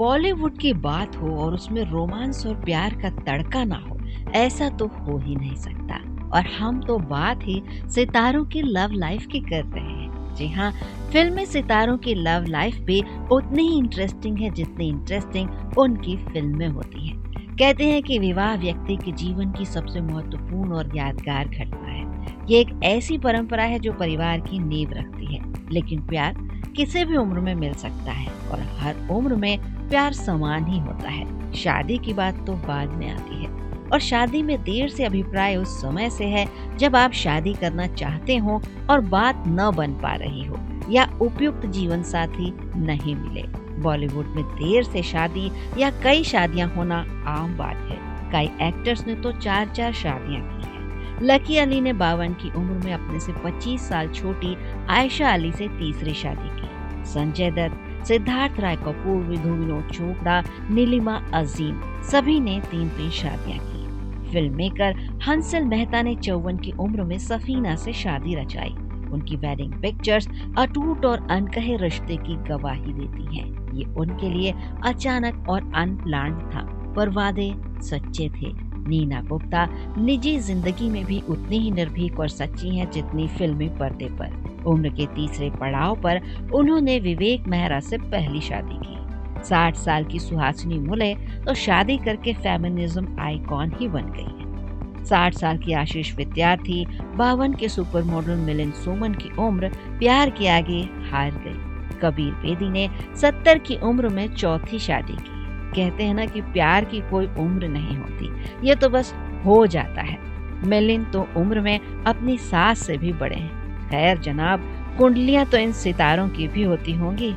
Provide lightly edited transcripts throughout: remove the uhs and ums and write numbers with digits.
बॉलीवुड की बात हो और उसमें रोमांस और प्यार का तड़का ना हो, ऐसा तो हो ही नहीं सकता। और हम तो बात ही सितारों की लव लाइफ की कर रहे हैं। जी हाँ, फिल्मी सितारों की लव लाइफ भी उतनी ही इंटरेस्टिंग है जितनी इंटरेस्टिंग उनकी फिल्में होती हैं। कहते हैं कि विवाह व्यक्ति के जीवन की सबसे महत्वपूर्ण और यादगार घटना है। ये एक ऐसी परंपरा है जो परिवार की नींव रखती है। लेकिन प्यार किसी भी उम्र में मिल सकता है और हर उम्र में प्यार समान ही होता है। शादी की बात तो बाद में आती है और शादी में देर से अभिप्राय उस समय से है जब आप शादी करना चाहते हो और बात न बन पा रही हो या उपयुक्त जीवन साथी नहीं मिले। बॉलीवुड में देर से शादी या कई शादियां होना आम बात है। कई एक्टर्स ने तो 4-4 शादियां की हैं। लकी अली ने 52 की उम्र में अपने से 25 साल छोटी आयशा अली से तीसरी शादी की। संजय दत्त, सिद्धार्थ राय कपूर, विधु विनोद चोपड़ा, नीलिमा अजीम सभी ने 3-3 शादियां की। फिल्म मेकर हंसल मेहता ने 54 की उम्र में सफीना से शादी रचाई। उनकी वेडिंग पिक्चर्स अटूट और अनकहे रिश्ते की गवाही देती हैं। ये उनके लिए अचानक और अनप्लान्ड था, पर वादे सच्चे थे। नीना गुप्ता निजी जिंदगी में भी उतनी ही निर्भीक और सच्ची हैं जितनी फिल्मी पर्दे पर। उम्र के तीसरे पड़ाव पर उन्होंने विवेक मेहरा से पहली शादी की। 60 साल की सुहासिनी मूले तो शादी करके फेमिनिज्म आइकॉन ही बन गई है। 60 साल की आशीष विद्यार्थी, 52 के सुपर मॉडल मिलिंद सोमन की उम्र प्यार के आगे हार गई। कबीर बेदी ने 70 की उम्र में चौथी शादी की। कहते हैं ना कि प्यार की कोई उम्र नहीं होती, ये तो बस हो जाता है। मिलिंद तो उम्र में अपनी सास से भी बड़े हैं। खैर जनाब, कुंडलियां तो इन सितारों की भी होती होंगी।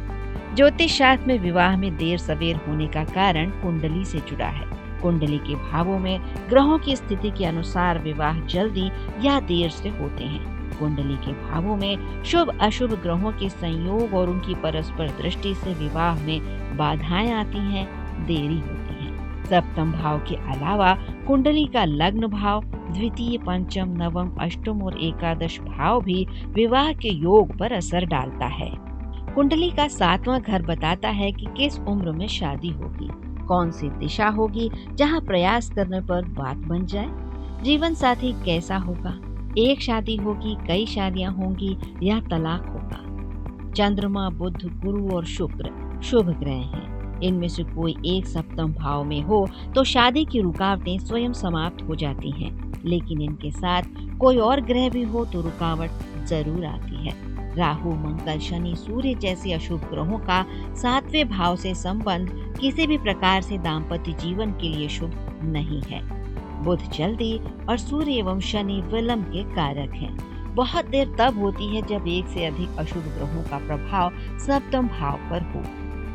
ज्योतिष शास्त्र में विवाह में देर सवेर होने का कारण कुंडली से जुड़ा है। कुंडली के भावों में ग्रहों की स्थिति के अनुसार विवाह जल्दी या देर से होते हैं। कुंडली के भावों में शुभ अशुभ ग्रहों के संयोग और उनकी परस्पर दृष्टि से विवाह में बाधाएं आती हैं, देरी होती है। सप्तम भाव के अलावा कुंडली का लग्न भाव, द्वितीय, पंचम, नवम, अष्टम और एकादश भाव भी विवाह के योग पर असर डालता है। कुंडली का 7वां घर बताता है कि किस उम्र में शादी होगी, कौन सी दिशा होगी जहां प्रयास करने पर बात बन जाए, जीवन साथी कैसा होगा, एक शादी होगी, कई शादियां होंगी या तलाक होगा। चंद्रमा, बुध, गुरु और शुक्र शुभ ग्रह हैं। इनमें से कोई एक सप्तम भाव में हो तो शादी की रुकावटें स्वयं समाप्त हो जाती हैं, लेकिन इनके साथ कोई और ग्रह भी हो तो रुकावट जरूर आती है। राहु, मंगल, शनि, सूर्य जैसे अशुभ ग्रहों का 7वें भाव से संबंध किसी भी प्रकार से दाम्पत्य जीवन के लिए शुभ नहीं है। बुध जल्दी और सूर्य एवं शनि विलंब के कारक हैं। बहुत देर तब होती है जब एक से अधिक अशुभ ग्रहों का प्रभाव सप्तम भाव पर हो।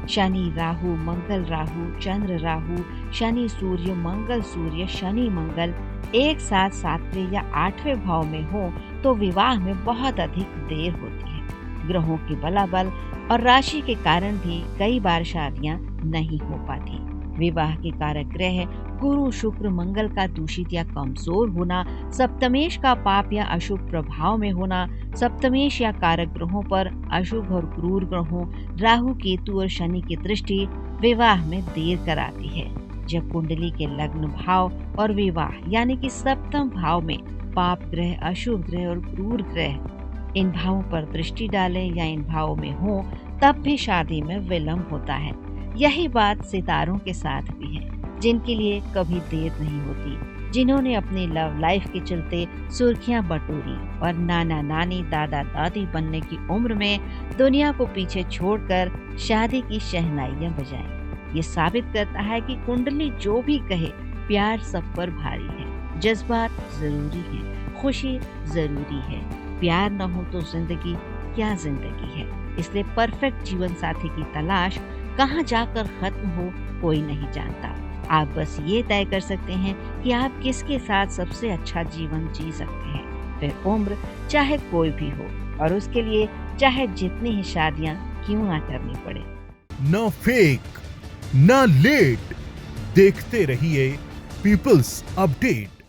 शनि राहु, मंगल राहु, चंद्र राहु, शनि सूर्य, मंगल सूर्य, शनि मंगल एक साथ 7वें या 8वें भाव में हो तो विवाह में बहुत अधिक देर होती है। ग्रहों की बलाबल और राशि के कारण भी कई बार शादियां नहीं हो पाती। विवाह के कारक ग्रह गुरु, शुक्र, मंगल का दूषित या कमजोर होना, सप्तमेश का पाप या अशुभ प्रभाव में होना, सप्तमेश या कारक ग्रहों पर अशुभ और क्रूर ग्रहों राहु, केतु और शनि की दृष्टि विवाह में देर कराती है। जब कुंडली के लग्न भाव और विवाह यानी कि सप्तम भाव में पाप ग्रह, अशुभ ग्रह और क्रूर ग्रह इन भावों पर दृष्टि डाले या इन भावों में हो तब भी शादी में विलंब होता है। यही बात सितारों के साथ भी है, जिनके लिए कभी देर नहीं होती, जिन्होंने अपनी लव लाइफ के चलते सुर्खियां बटोरी और नाना नानी, दादा दादी बनने की उम्र में दुनिया को पीछे छोड़कर शादी की शहनाइयां बजाई। ये साबित करता है कि कुंडली जो भी कहे, प्यार सब पर भारी है, जज्बात जरूरी है, खुशी जरूरी है। प्यार न हो तो जिंदगी क्या जिंदगी है। इसलिए परफेक्ट जीवन साथी की तलाश कहाँ जाकर खत्म हो कोई नहीं जानता। आप बस ये तय कर सकते हैं कि आप किसके साथ सबसे अच्छा जीवन जी सकते हैं। फिर उम्र चाहे कोई भी हो और उसके लिए चाहे जितनी ही शादियां क्यों ना करनी पड़े। न फेक न लेट, देखते रहिए पीपल्स अपडेट।